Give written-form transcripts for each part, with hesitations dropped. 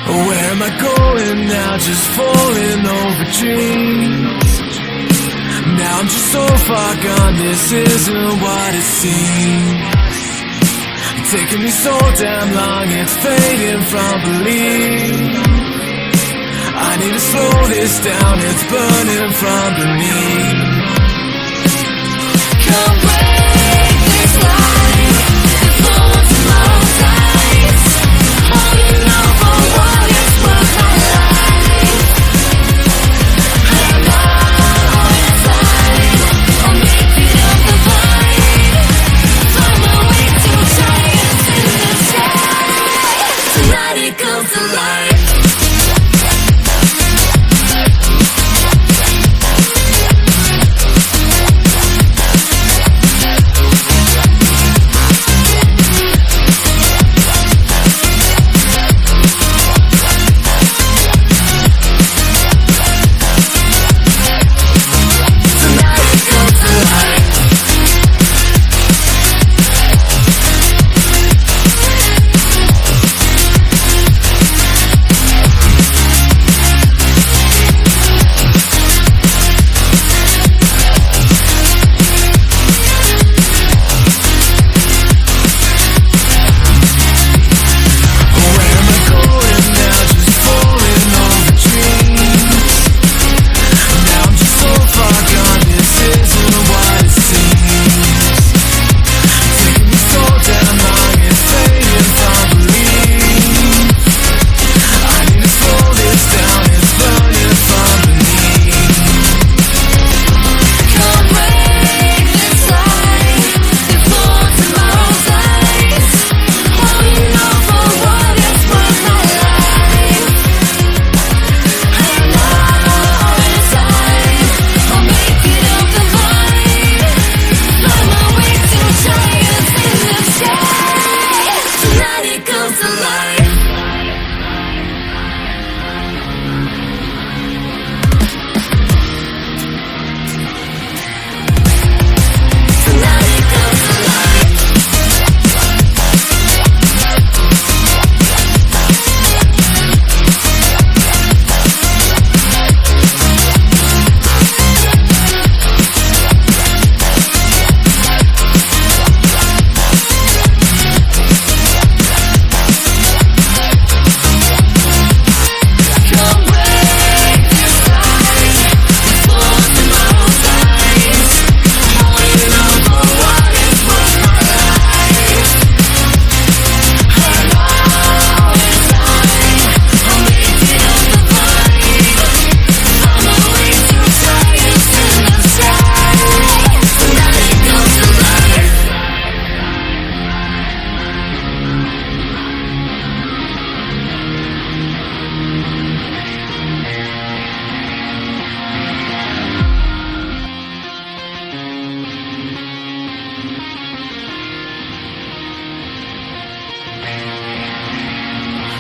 Where am I going now? Just falling over dreams. Now I'm just so far gone, this isn't what it seems. It's taking me so damn long, it's fading from belief. I need to slow this down, it's burning from beneath. Come break this line before tomorrow dies. Holding on for what it's worth, my life. I'm all inside, I'll make it up the vine. Find my way to giants in the sky. Tonight it comes to life.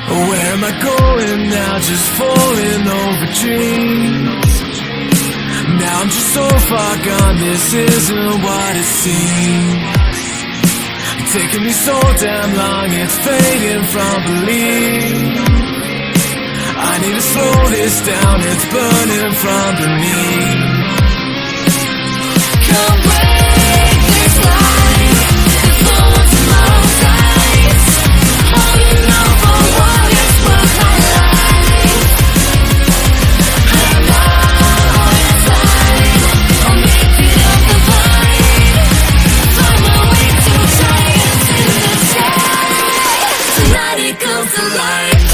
Where am I going now? Just falling over dreams. Now I'm just so far gone, this isn't what it seems. It's taking me so damn long, it's fading from belief. I need to slow this down, it's burning from beneath. Come break this line before tomorrow dies. Holding on for what it's worth, my life. I'm all inside, I'll make it up the vine. Find my way to giants in the sky. Tonight it comes to life.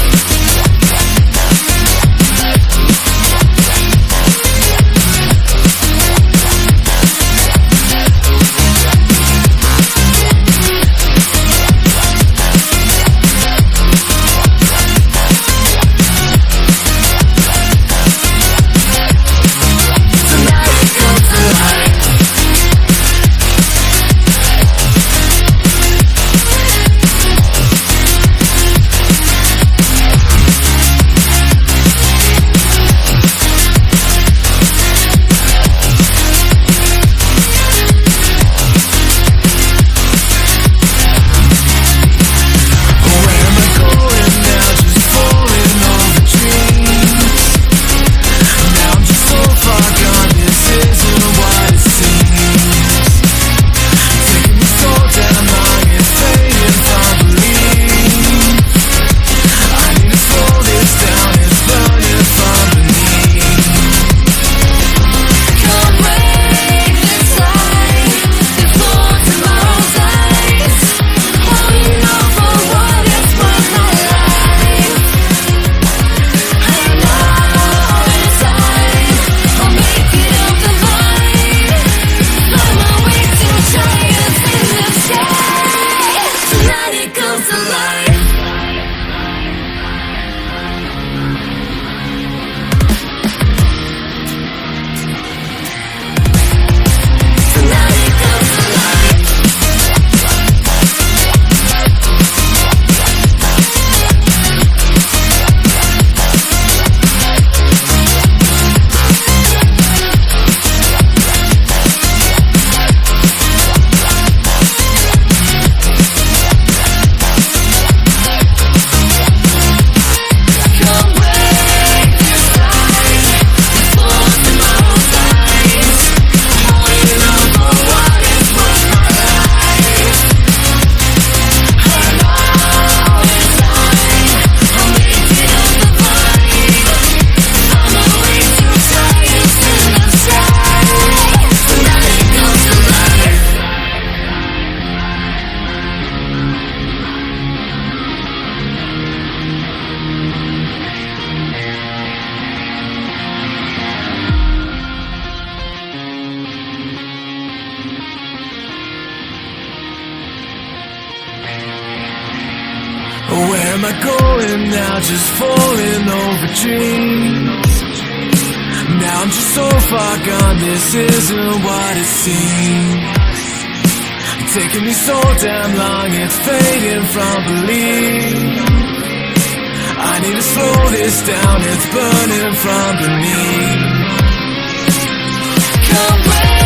Where am I going now? Just falling over dreams. Now I'm just so far gone, this isn't what it seems. Taking me so damn long, it's fading from belief. I need to slow this down, it's burning from beneath. Come break